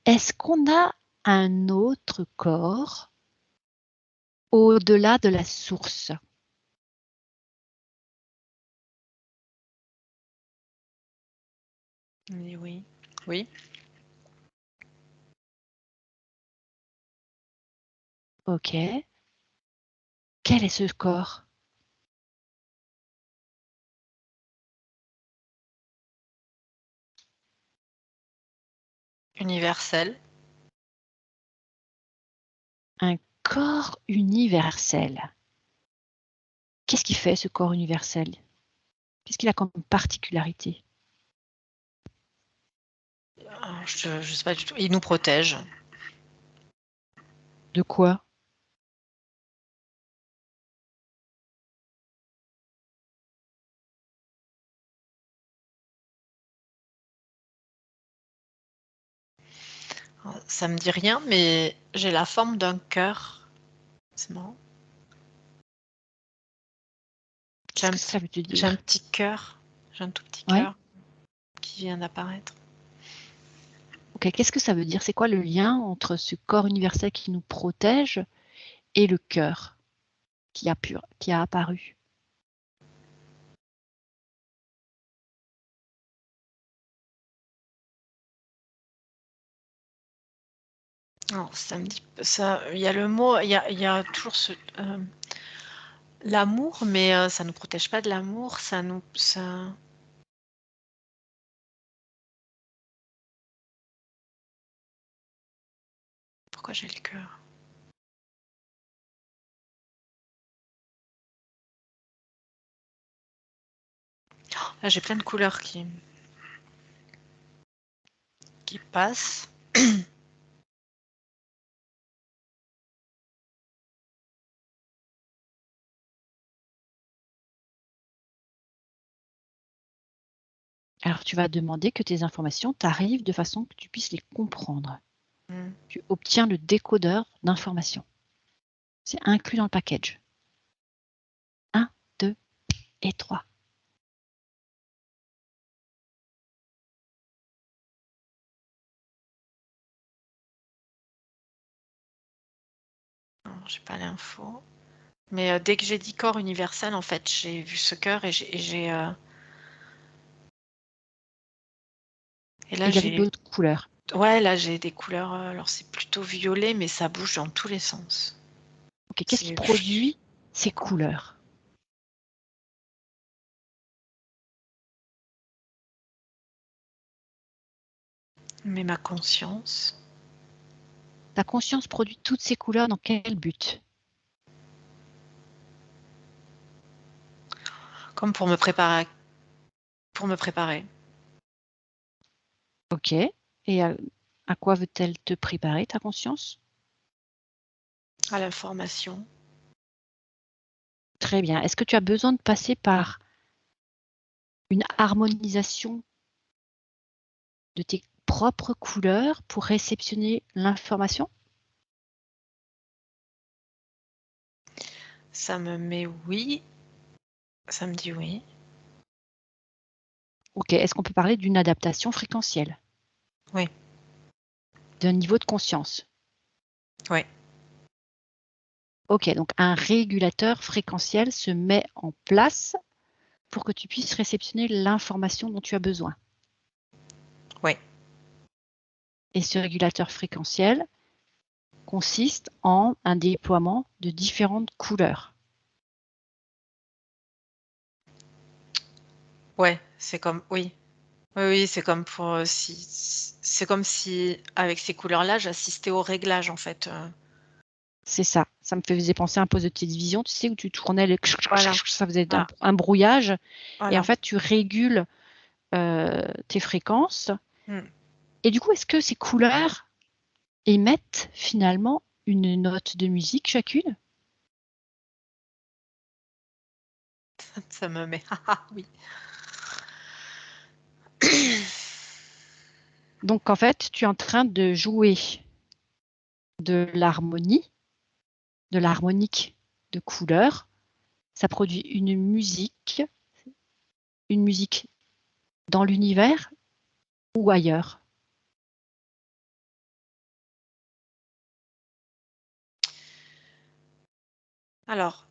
Est-ce qu'on a un autre corps au-delà de la source? Oui. Oui. Ok. Quel est ce corps? Universel. Un corps universel. Qu'est-ce qui fait ce corps universel? Qu'est-ce qu'il a comme particularité? Je ne sais pas du tout. Il nous protège. De quoi? Ça me dit rien, mais j'ai la forme d'un cœur. C'est marrant. Qu'est-ce que ça veut te J'ai un dire? petit cœur. J'ai un tout petit Ouais. cœur qui vient d'apparaître. Ok, qu'est-ce que ça veut dire? C'est quoi le lien entre ce corps universel qui nous protège et le cœur qui a apparu? Alors, ça me dit ça. Il y a le mot. Il y a toujours l'amour, mais ça nous protège pas de l'amour. Pourquoi j'ai le cœur? Là, j'ai plein de couleurs qui passent. Alors, tu vas demander que tes informations t'arrivent de façon que tu puisses les comprendre. Tu obtiens le décodeur d'informations. C'est inclus dans le package. 1, 2 et 3. Non, j'ai pas l'info. Mais dès que j'ai dit corps universel, en fait, j'ai vu ce cœur et là, Il y avait d'autres couleurs. ouais, là, j'ai des couleurs. Alors, c'est plutôt violet, mais ça bouge dans tous les sens. Ok, qu'est-ce qui produit ces couleurs? Mais ma conscience. Ta conscience produit toutes ces couleurs dans quel but? Comme pour me préparer. Pour me préparer. Ok. Et à quoi veut-elle te préparer, ta conscience? À l'information. Très bien. Est-ce que tu as besoin de passer par une harmonisation de tes propres couleurs pour réceptionner l'information? Ça me met oui. Ça me dit oui. Ok. Est-ce qu'on peut parler d'une adaptation fréquentielle? Oui. D'un niveau de conscience? Oui. Ok. Donc, un régulateur fréquentiel se met en place pour que tu puisses réceptionner l'information dont tu as besoin. Oui. Et ce régulateur fréquentiel consiste en un déploiement de différentes couleurs. Ouais, c'est comme oui. Oui, oui, c'est comme pour, c'est comme si avec ces couleurs-là, j'assistais au réglage en fait, C'est ça. Ça me faisait penser à un poste de télévision, tu sais, où tu tournais le voilà. ça faisait Voilà. un brouillage et en Voilà. fait, tu régules, tes fréquences et du coup, est-ce que ces couleurs émettent finalement une note de musique chacune? Ça me met oui. Donc en fait, tu es en train de jouer de l'harmonie, de l'harmonique de couleurs. Ça produit une musique dans l'univers ou ailleurs? Alors,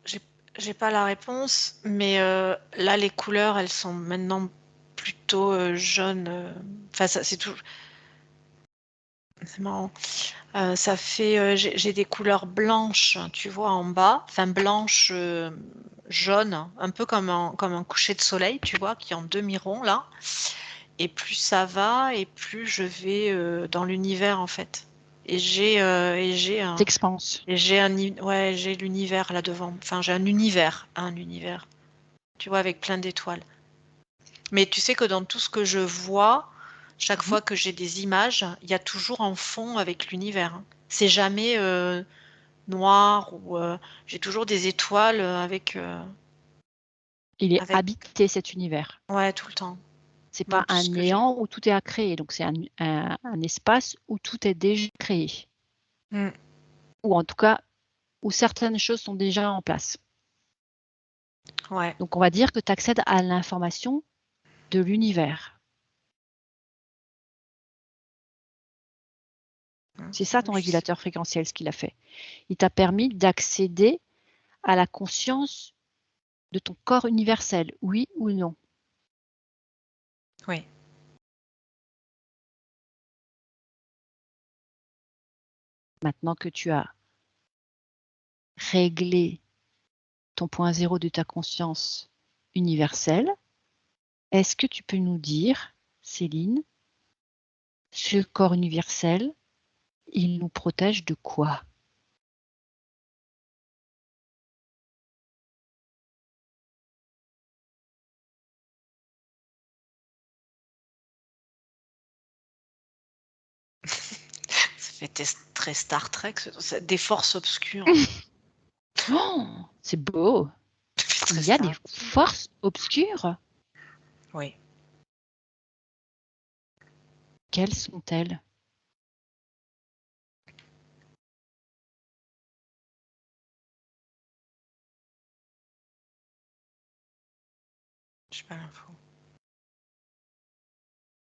j'ai pas la réponse, mais là, les couleurs, elles sont maintenant plutôt, jaunes, enfin ça c'est marrant. Ça fait, j'ai des couleurs blanches, tu vois, en bas, enfin blanches, jaunes, un peu comme un coucher de soleil, tu vois, qui est en demi-rond là, et plus ça va et plus je vais, dans l'univers, en fait, et j'ai un T'expanses. ouais, j'ai l'univers là devant, enfin j'ai un univers, tu vois, avec plein d'étoiles. Mais tu sais que dans tout ce que je vois, chaque Mmh. fois que j'ai des images, il y a toujours un fond avec l'univers, hein. C'est jamais, noir ou, j'ai toujours des étoiles, Il est avec habité cet univers. ouais, tout le temps, C'est dans pas tout un ce que j'ai. néant où tout est à créer, donc c'est un espace où tout est déjà créé. Mmh, Ou en tout cas, où certaines choses sont déjà en place. ouais. Donc on va dire que tu accèdes à l'information de l'univers. C'est ça ton Je sais régulateur fréquentiel, ce qu'il a fait. Il t'a permis d'accéder à la conscience de ton corps universel, oui ou non? oui. Maintenant que tu as réglé ton point zéro de ta conscience universelle, est-ce que tu peux nous dire, Céline, ce corps universel, il nous protège de quoi? Ça fait très Star Trek, ce des forces obscures. Oh, c'est beau! Ça fait Il très y a des Star forces obscures? oui. Quelles sont-elles? J'ai pas l'info.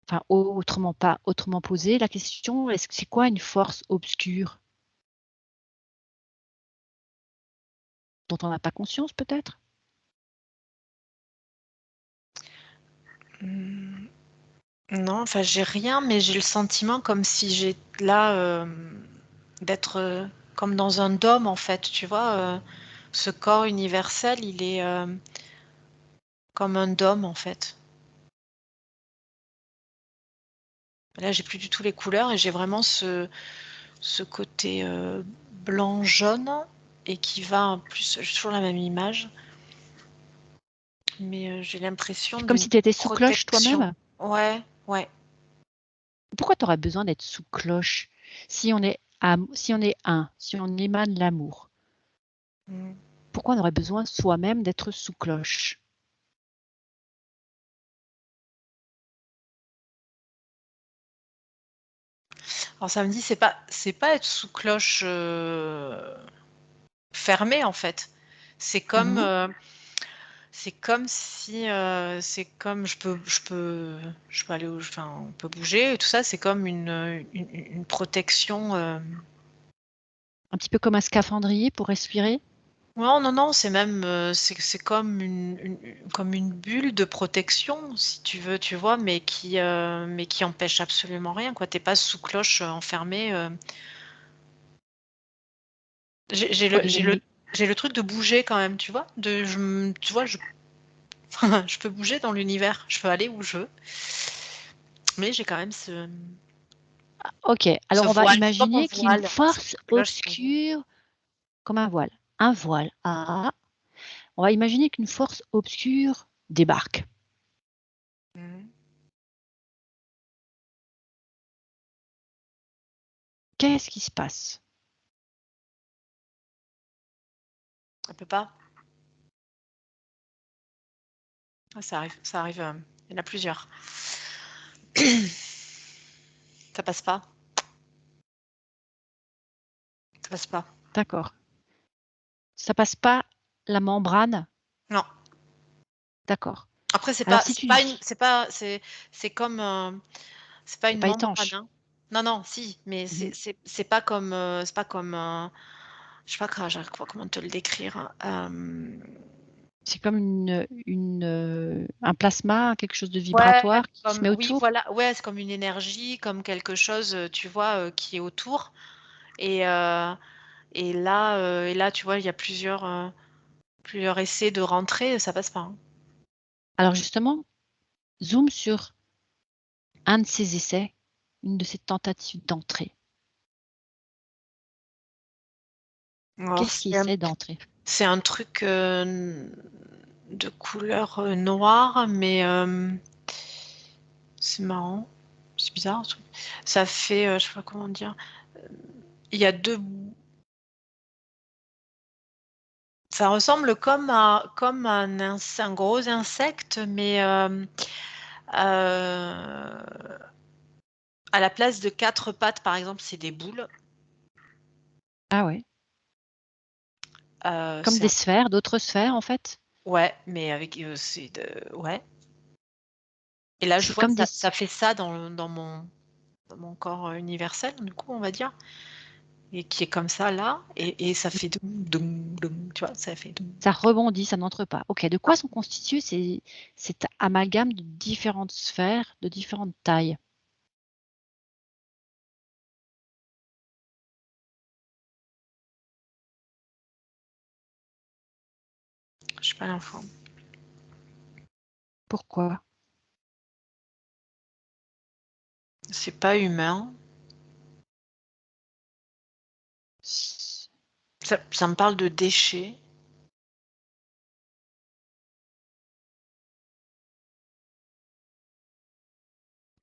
Enfin, autrement posé, la question, est-ce que c'est quoi une force obscure? Dont on n'a pas conscience peut-être? Mmh, non, enfin, j'ai rien, mais j'ai le sentiment comme si j'ai là, d'être, comme dans un dôme, en fait, tu vois? Ce corps universel, il est, comme un dôme, en fait. Là, j'ai plus du tout les couleurs et j'ai vraiment ce côté, blanc-jaune et qui va en plus j'ai toujours la même image, mais j'ai l'impression C'est comme d'une si tu étais sous cloche protection. toi-même? Ouais, ouais. Pourquoi tu aurais besoin d'être sous cloche? Si on émane l'amour, Mmh. pourquoi on aurait besoin soi-même d'être sous cloche? Alors ça me dit c'est pas être sous cloche, fermée, en fait. C'est comme, Mmh. c'est comme si, c'est comme je peux aller où enfin, on peut bouger et tout ça, c'est comme une protection, Un petit peu comme un scaphandrier pour respirer? non, non, non, c'est même, c'est comme comme une bulle de protection, si tu veux, tu vois? Mais qui empêche absolument rien, quoi. Tu es pas sous cloche, enfermé, j'ai Quoi, le des ennemis? j'ai le truc de bouger quand même, tu vois? Tu vois, je je peux bouger dans l'univers, je peux aller où je veux, mais j'ai quand même OK, ce alors on va voile, c'est comme un imaginer qu'il y ait une voile, c'est force plus cloche, c'est un voile. obscure comme un voile. Un voile. Ah! On va imaginer qu'une force obscure débarque. Mmh. Qu'est-ce qui se passe? Elle peut pas? Ah ça arrive, il y en a plusieurs. Ça passe pas, ça passe pas. D'accord. Ça passe pas la membrane? Non. D'accord. Après Alors si tu c'est comme, c'est pas c'est une pas membrane, étanche? hein. Non, non, si, mais Mmh. c'est pas comme, c'est pas comme, Je sais pas comment te le décrire. C'est comme un plasma, quelque chose de Ouais, vibratoire qui se met oui, autour. voilà, ouais, c'est comme une énergie, comme quelque chose, tu vois, qui est autour. Et, et là, tu vois, il y a plusieurs essais de rentrer, ça passe pas. Hein. Alors justement, zoom sur un de ces essais, une de ces tentatives d'entrée. Alors, Qu'est-ce qui essaie d'entrer? c'est un truc de couleur noire, mais c'est marrant. C'est bizarre, ce truc. Ça fait, je sais pas comment dire. Il y a deux. Ça ressemble comme un gros insecte, mais à la place de 4 pattes, par exemple, c'est des boules. Ah ouais, comme C'est des sphères, d'autres sphères en fait. Ouais, mais avec ouais. Et là, je C'est vois que comme des. ça fait ça dans mon corps universel, du coup, on va dire, et qui est comme ça là, et ça fait doum, doum, doum, tu vois, ça fait doum. Ça rebondit, ça n'entre pas. Ok, de quoi sont constitués cet amalgame de différentes sphères, de différentes tailles? Je sais pas l'info. Pourquoi? C'est pas humain. Ça me parle de déchets.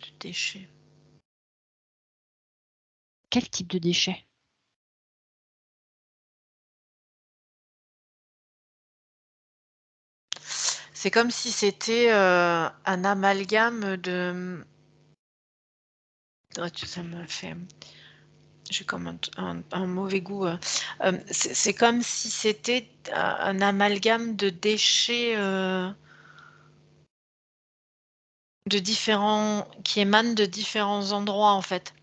De déchets. Quel type de déchets? C'est comme si c'était un amalgame de. Oh, ça me fait. J'ai comme un mauvais goût. C'est comme si c'était un amalgame de déchets qui émanent de différents endroits, en fait.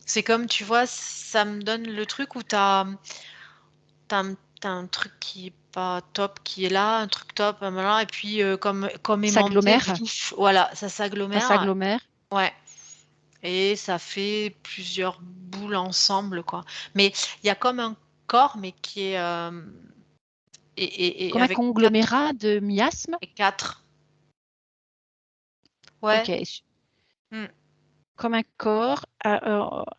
C'est comme, tu vois, ça me donne le truc où t'as un truc qui est pas top qui est là, un truc top, voilà, et puis comme aimanté, S'agglomèrent? voilà, ça Ça s'agglomère. s'agglomère. Ouais. Et ça fait plusieurs boules ensemble, quoi. Mais il y a comme un corps, mais qui est et Comme un avec quatre, conglomérat de miasmes? et quatre. Ouais. Ok, Mm. comme un corps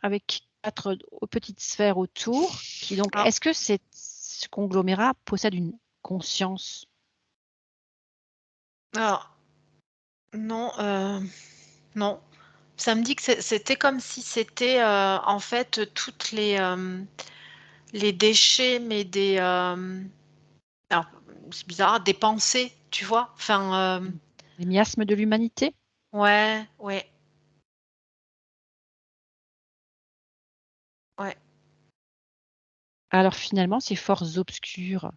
avec 4 petites sphères autour. Donc, Ah, est-ce que ce conglomérat possède une conscience? alors, non, non. Ça me dit que c'était comme si c'était en fait toutes les déchets, mais alors c'est bizarre, des pensées, tu vois. Enfin, Les miasmes de l'humanité? ouais, ouais, ouais. Alors finalement, ces forces obscures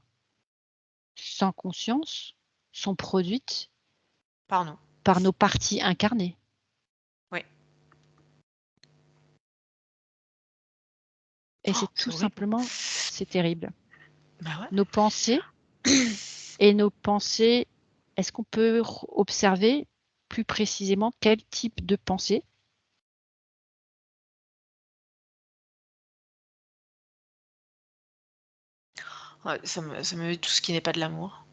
sans conscience sont produites Pardon. par nos parties incarnées. Ouais. Et Oh, c'est c'est tout horrible. simplement, c'est terrible. Bah Nos pensées et nos pensées, est-ce qu'on peut observer plus précisément quel type de pensée? ouais. Ouais, ça me met tout ce qui n'est pas de l'amour.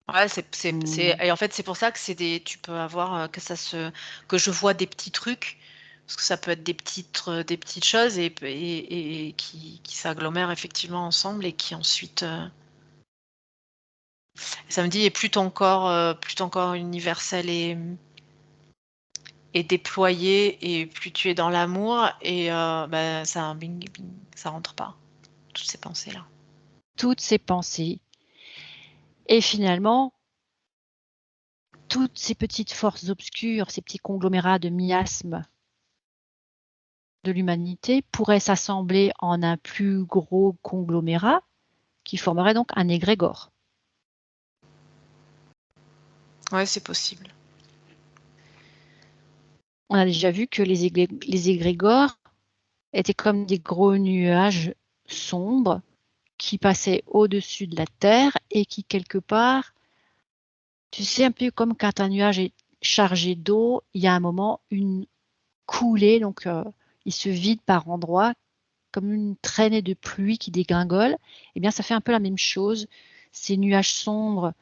Ouais, Mmh. et en fait, c'est pour ça que tu peux avoir que je vois des petits trucs, parce que ça peut être des petites choses et qui s'agglomèrent effectivement ensemble et qui ensuite, ça me dit et plus ton corps universel est déployé et plus tu es dans l'amour et bah, ça bing bing, ça rentre pas, toutes ces pensées-là. Toutes ces pensées et finalement, toutes ces petites forces obscures, ces petits conglomérats de miasmes de l'humanité pourraient s'assembler en un plus gros conglomérat qui formerait donc un égrégore. Ouais, c'est possible. On a déjà vu que les égrégores étaient comme des gros nuages sombre qui passait au-dessus de la Terre et qui, quelque part, tu sais, un peu comme quand un nuage est chargé d'eau, il y a un moment une coulée, donc il se vide par endroits, comme une traînée de pluie qui dégringole. Eh bien, ça fait un peu la même chose. Ces nuages sombres,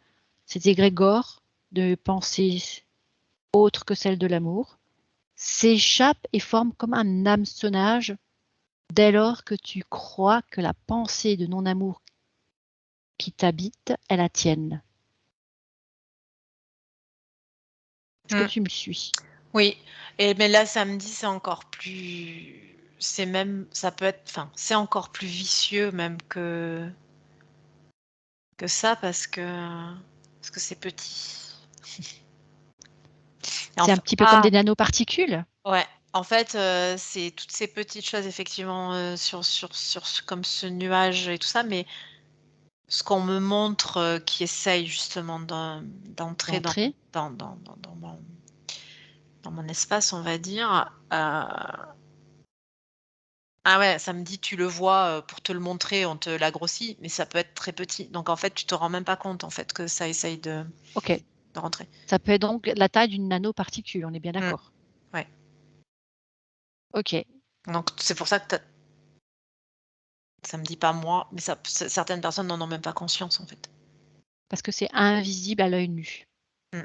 ces égrégores de pensées autres que celles de l'amour, s'échappent et forment comme un hameçonnage dès lors que tu crois que la pensée de non-amour qui t'habite est la tienne. Est-ce que tu me suis? Oui, mais là, samedi, c'est encore plus. Ça peut être. Enfin, c'est encore plus vicieux même que ça parce que c'est petit. C'est un petit peu comme des nanoparticules. Ouais. En fait, c'est toutes ces petites choses effectivement comme ce nuage et tout ça, mais ce qu'on me montre qui essaye justement d'entrer D'entrée. dans mon espace, on va dire. Ah ouais, ça me dit tu le vois pour te le montrer, on te l'a grossi, mais ça peut être très petit. Donc en fait, tu te rends même pas compte en fait que ça essaye de Ok. rentrer. Ça peut être donc la taille d'une nanoparticule, on est bien d'accord. Ouais. Ok. Donc c'est pour ça que ça me dit pas moi, mais certaines personnes n'en ont même pas conscience en fait. Parce que c'est invisible à l'œil nu. Mm.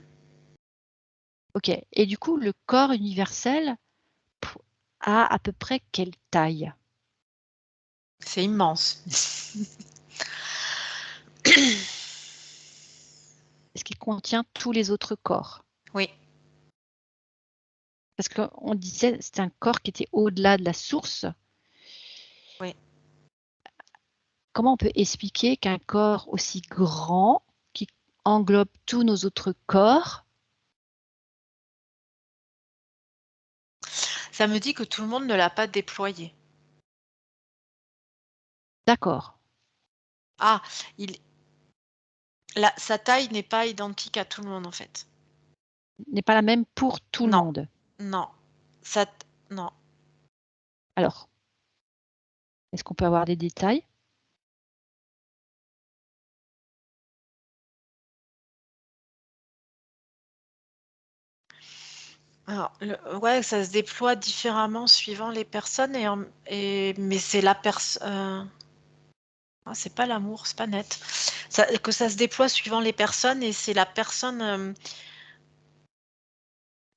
Ok. Et du coup, le corps universel a à peu près quelle taille? C'est immense. Est-ce qu'il contient tous les autres corps? Oui. Parce qu'on disait c'est un corps qui était au-delà de la source. Oui. Comment on peut expliquer qu'un corps aussi grand, qui englobe tous nos autres corps, Ça me dit que tout le monde ne l'a pas déployé. d'accord, Ah, sa taille n'est pas identique à tout le monde en fait. n'est pas la même pour tout le Non, monde? non, non. Alors, est-ce qu'on peut avoir des détails? Alors, ouais, ça se déploie différemment suivant les personnes mais c'est la personne. C'est pas l'amour, c'est pas net. Que ça se déploie suivant les personnes et c'est la personne.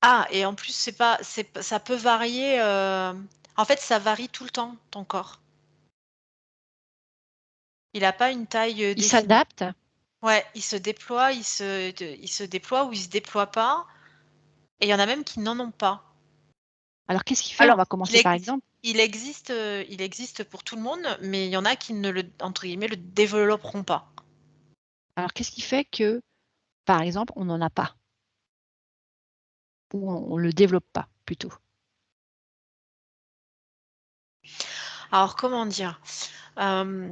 Ah, et en plus, ça peut varier. En fait, ça varie tout le temps, ton corps. Il n'a pas une taille Il définie. s'adapte? Ouais, il se déploie, il se déploie ou il se déploie pas. Et il y en a même qui n'en ont pas. Alors, qu'est-ce qu'il fait? On Alors, va commencer par exemple. il existe pour tout le monde, mais il y en a qui ne entre guillemets, le développeront pas. Alors, qu'est-ce qui fait que, par exemple, on n'en a pas? Ou on ne le développe pas, plutôt? Alors, comment dire? Euh,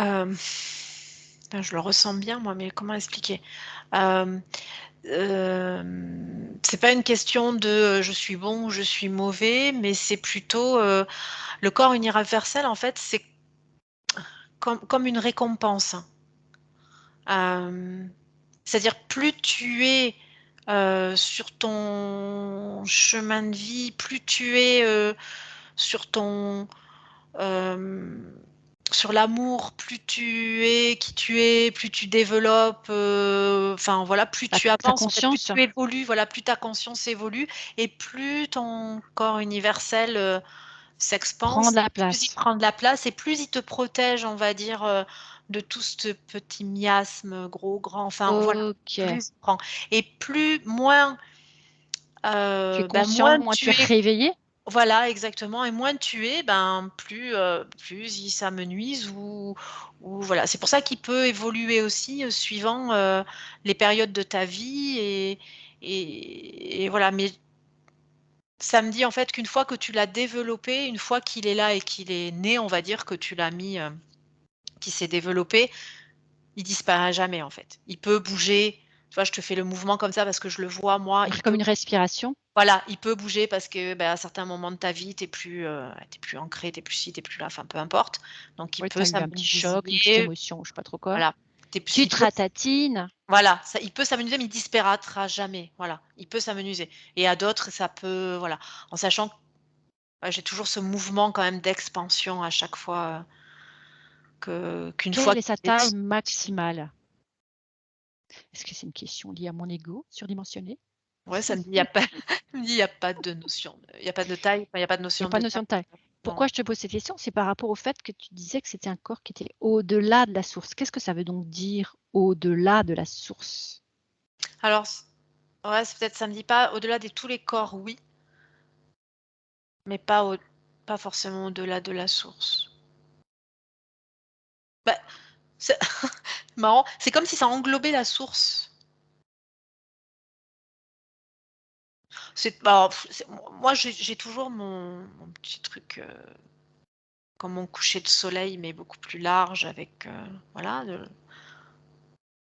euh, je le ressens bien, moi, mais comment expliquer? C'est pas une question de je suis bon ou je suis mauvais, mais c'est plutôt le corps universel, en fait, c'est comme une récompense. C'est-à-dire, plus tu es sur ton chemin de vie, plus tu es sur ton sur l'amour, plus tu es qui tu es, plus tu développes, enfin voilà, plus tu Ta avances, en fait, plus conscience? tu évolues, voilà, plus ta conscience évolue et plus ton corps universel Prend s'expanse, de la plus il place. prend de la place et plus il te protège, on va dire, de tout ce petit miasme, gros, grand, enfin voilà, Ok. plus il prend et moins, Tu es moins conscient, moins tu tu es es réveillé? voilà, exactement et moins tu es, ben, plus il s'amenuise ou voilà. C'est pour ça qu'il peut évoluer aussi, suivant, les périodes de ta vie et voilà, mais ça me dit, en fait, qu'une fois que tu l'as développé, une fois qu'il est là et qu'il est né, on va dire, que tu l'as mis, qu'il s'est développé, il disparaît jamais, en fait. Il peut bouger, tu vois? Je te fais le mouvement comme ça parce que je le vois moi, il Comme peut une respiration? Voilà, il peut bouger parce que, à certains moments de ta vie, tu plus ancré, tu plus ci, tu plus là, enfin peu importe. Donc il Oui, tu peut as eu un petit choc, une petite s'amenuiser, émotion, je sais pas trop quoi. voilà. Tu Il te peut ratatines. voilà, ça il peut s'amenuiser, mais il disparaîtra jamais, voilà. Il peut s'amenuiser et à d'autres, ça peut voilà, en sachant que, j'ai toujours ce mouvement quand même d'expansion à chaque fois, qu'une fois Quelle est sa qu'il est taille sorti. maximale? Est-ce que c'est une question liée à mon ego surdimensionné? Ouais, ça me dit: «Il y a pas» il me dit: «Il y a pas de notion il y a pas de taille, enfin, il y a pas de Il y a notion pas de de taille». notion de taille. Non. Pourquoi je te pose cette question? C'est par rapport au fait que tu disais que c'était un corps qui était au-delà de la source. Qu'est-ce que ça veut donc dire au-delà de la source? Alors ouais, c'est peut-être ça me dit pas au-delà de tous les corps, oui, mais pas forcément au-delà de la source. Bah, c'est marrant, c'est comme si ça englobait la source. C'est bah, c'est moi j'ai toujours mon petit truc, comme mon coucher de soleil, mais beaucoup plus large avec, voilà,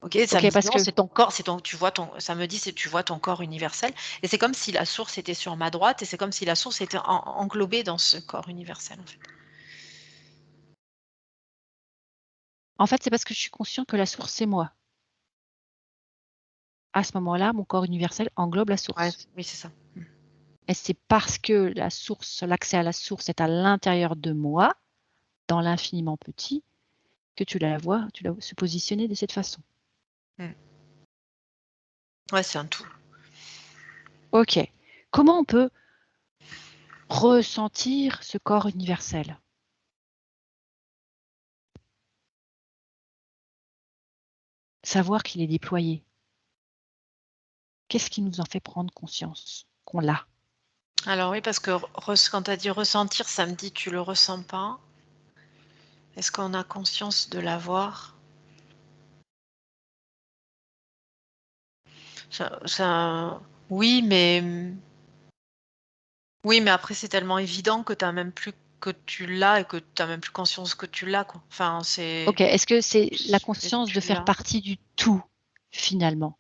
OK, ça me OK, dit: parce «Non, que c'est ton corps, c'est ton tu vois ton» ça me dit: «C'est tu vois ton corps universel» et c'est comme si la source était sur ma droite et c'est comme si la source était englobée dans ce corps universel, en fait. en fait, c'est parce que je suis consciente que la source, c'est moi. À ce moment-là, mon corps universel englobe la Ouais, source. oui, c'est ça. Mmh. Et c'est parce que la source, l'accès à la source est à l'intérieur de moi, dans l'infiniment petit, que tu la vois se positionner de cette façon. Mmh. Ouais, c'est un tout. OK. Comment on peut ressentir ce corps universel? Savoir qu'il est déployé. Qu'est-ce qui nous en fait prendre conscience qu'on l'a? Alors oui, parce que quand tu as dit ressentir, ça me dit: «Tu le ressens pas». Est-ce qu'on a conscience de l'avoir? Oui, mais oui, mais après c'est tellement évident que tu as même plus que tu l'as et que tu as même plus conscience que tu l'as, quoi. Enfin, OK, c'est est-ce que c'est la mais conscience de tu faire l'as. partie du tout, finalement?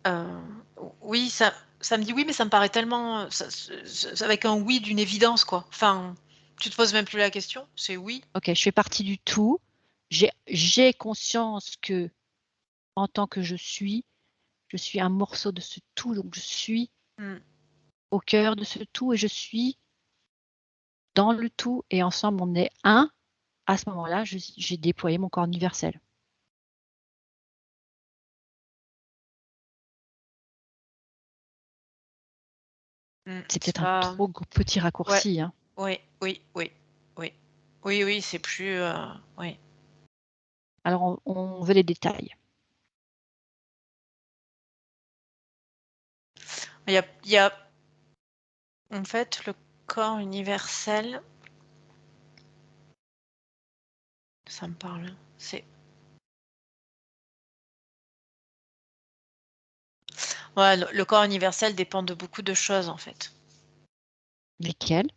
Heu, oui, ça me dit: «Oui», mais ça me paraît tellement, avec un «oui» d'une évidence, quoi. Enfin, tu te poses même plus la question, c'est «oui». OK, je fais partie du tout. J'ai conscience que, en tant que je suis un morceau de ce tout, donc je suis Mmh. au cœur de ce tout et je suis dans le tout et ensemble on est un. À ce moment-là, j'ai déployé mon corps universel. C'est C'est peut-être un pas trop petit ouais, raccourci, hein. oui, oui, oui, oui. Oui, oui, c'est plus, oui. Alors on veut les détails. Il y a en fait, le corps universel, ça me parle. C'est ouais, le corps universel dépend de beaucoup de choses, en fait. Lesquels?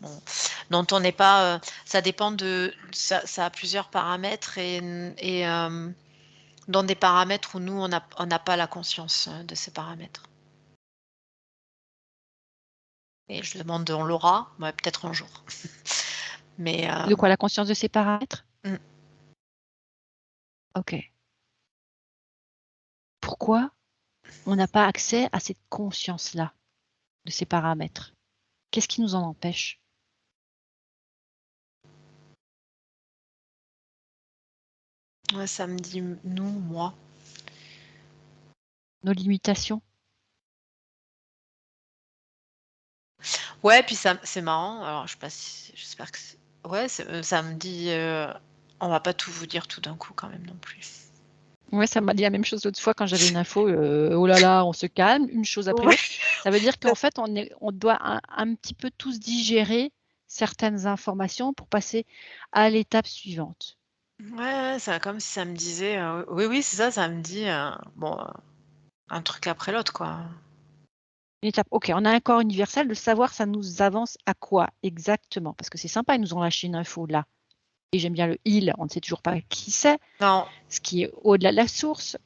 Bon, dont on n'est pas, ça dépend de ça a plusieurs paramètres dans des paramètres où nous, on n'a pas la conscience, de ces paramètres et je demande on l'aura? Ouais, peut-être un jour. Mais, De quoi? La conscience de ses paramètres? mmh, OK. Pourquoi on n'a pas accès à cette conscience-là, de ces paramètres? Qu'est-ce qui nous en empêche? ouais, ça me dit nous, moi. Nos limitations? Ouais, puis ça c'est marrant, alors je sais pas si j'espère que ouais, ça me dit, on va pas tout vous dire tout d'un coup quand même non plus. Ouais, ça m'a dit la même chose l'autre fois quand j'avais une info, oh là là, on se calme, une chose après Ouais. l'autre. Ça veut dire qu'en fait, on doit un petit peu tous digérer certaines informations pour passer à l'étape suivante. Ouais, ouais, c'est comme si ça me disait, oui, oui, c'est ça, ça me dit, bon, un truc après l'autre, quoi. Une étape. Ok, on a un corps universel. De savoir, ça nous avance à quoi exactement? Parce que c'est sympa, ils nous ont lâché une info là. Et j'aime bien le il, on ne sait toujours pas qui c'est. Non. Ce qui est au-delà de la source.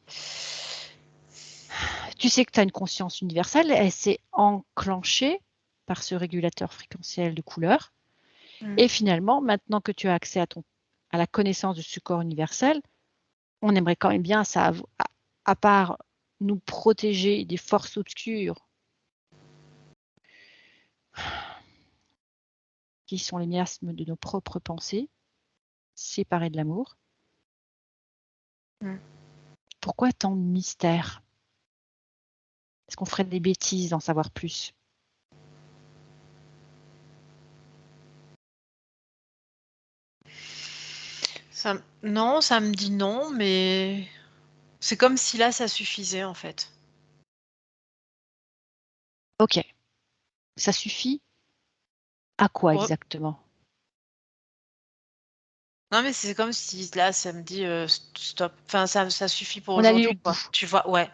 Tu sais que tu as une conscience universelle. Elle s'est enclenchée par ce régulateur fréquentiel de couleur. Et finalement, maintenant que tu as accès à la connaissance de ce corps universel, on aimerait quand même bien, ça, à part nous protéger des forces obscures qui sont les miasmes de nos propres pensées, séparés de l'amour. Pourquoi tant de mystère? Est-ce qu'on ferait des bêtises d'en savoir plus? Non, ça me dit non, mais c'est comme si là, ça suffisait en fait. Ok. Ça suffit à quoi Ouais. exactement? Non, mais c'est comme si là, ça me dit stop. Enfin, ça suffit pour On a lu aujourd'hui, le quoi. bout. Tu vois, ouais.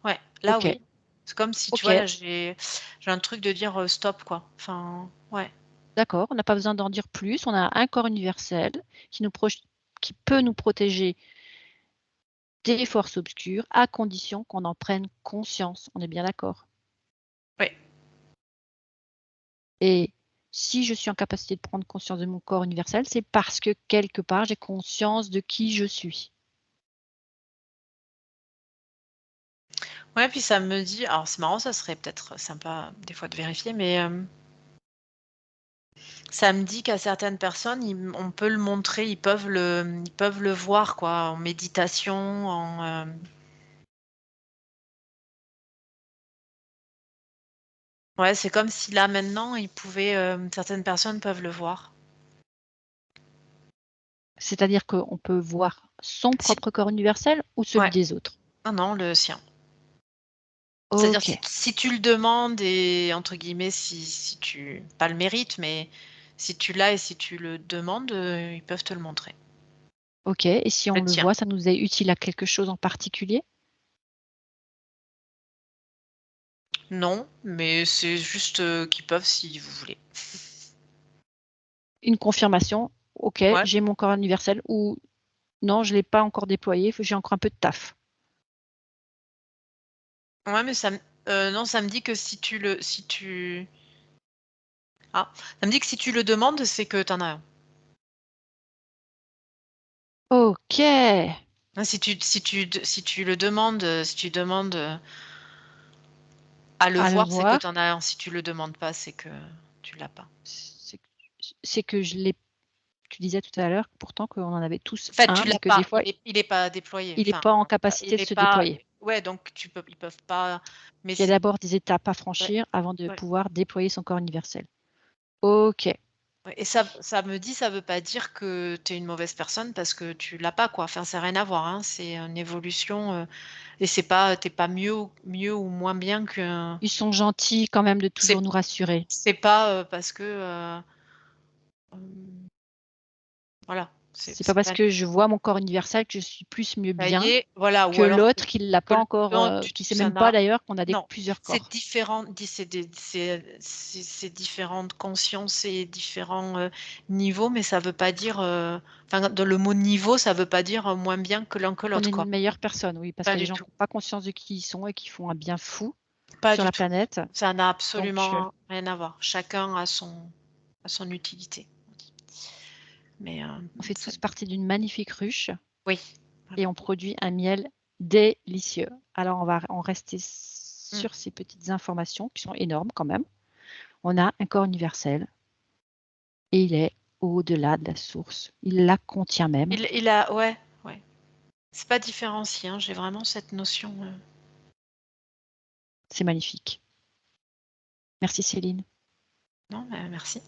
Ouais, là, Ok. oui. C'est comme si, tu Ok. vois, là, j'ai un truc de dire stop, quoi. Enfin, ouais. D'accord. On n'a pas besoin d'en dire plus. On a un corps universel qui peut nous protéger des forces obscures à condition qu'on en prenne conscience. On est bien d'accord? Oui. Et si je suis en capacité de prendre conscience de mon corps universel, c'est parce que quelque part, j'ai conscience de qui je suis. Ouais, puis ça me dit, alors c'est marrant, ça serait peut-être sympa des fois de vérifier, mais ça me dit qu'à certaines personnes, on peut le montrer, ils peuvent le voir, quoi, en méditation, ouais, c'est comme si là maintenant, certaines personnes peuvent le voir. C'est-à-dire qu'on peut voir son Si, propre corps universel ou celui ouais, des autres. ah non, le sien. C'est-à-dire Ok, si tu le demandes et entre guillemets, si tu pas le mérites, mais si tu l'as et si tu le demandes, ils peuvent te le montrer. ok. Et si on Le le tien. voit, ça nous est utile à quelque chose en particulier? Non, mais c'est juste, qu'ils peuvent si vous voulez. Une confirmation, ok, Ouais. j'ai mon corps universel ou non, je ne l'ai pas encore déployé, j'ai encore un peu de taf. Ouais, mais non, ça me dit que ça me dit que si tu le demandes, c'est que tu en as un. Ok, Hein, si tu le demandes, si tu demandes, à le à le voir, c'est que voir, tu en as un. Si tu le demandes pas, c'est que tu l'as pas. c'est c'est que je l'ai. Tu disais tout à l'heure pourtant qu'on en avait tous En fait, un, tu mais l'as que des pas, fois, il est pas déployé. il n'est Enfin, pas en capacité il de est se pas déployer. ouais, donc ils peuvent pas mais Il y a c'est d'abord des étapes à ouais, franchir avant de ouais, pouvoir déployer son corps universel. Ok, ouais et ça me dit, ça veut pas dire que tu es une mauvaise personne parce que tu l'as pas, quoi. Enfin, ça a rien à voir, hein. C'est une évolution, et c'est pas tu es pas mieux ou moins bien que ils sont gentils quand même de toujours c'est nous rassurer. c'est pas, parce que, voilà, C'est pas c'est parce pas que je vois mon corps universel que je suis plus mieux ça y bien est, voilà, que ou alors l'autre qui l'a que pas encore, non, qui sait ça même pas n'a d'ailleurs qu'on a non, plusieurs c'est corps. différent, c'est différentes consciences et différents, niveaux, mais ça veut pas dire, enfin, dans le mot niveau, ça veut pas dire, moins bien que l'un que Qu'on est l'autre, quoi. une meilleure personne, oui, parce Pas qu'il y a des du gens qui tout, ont pas conscience de qui ils sont et qui font un bien fou pas sur du la tout. planète. Ça n'a Donc, absolument rien à voir. Chacun a son utilité, on dit. Mais, on fait ça tous partie d'une magnifique ruche oui, et vraiment. on produit un miel délicieux. Alors, on va en rester Mmh. sur ces petites informations qui sont énormes quand même. On a un corps universel et il est au-delà de la source. Il la contient même. Il a ouais, ouais. C'est pas différencié, hein, j'ai vraiment cette notion, C'est magnifique. Merci Céline. non, merci.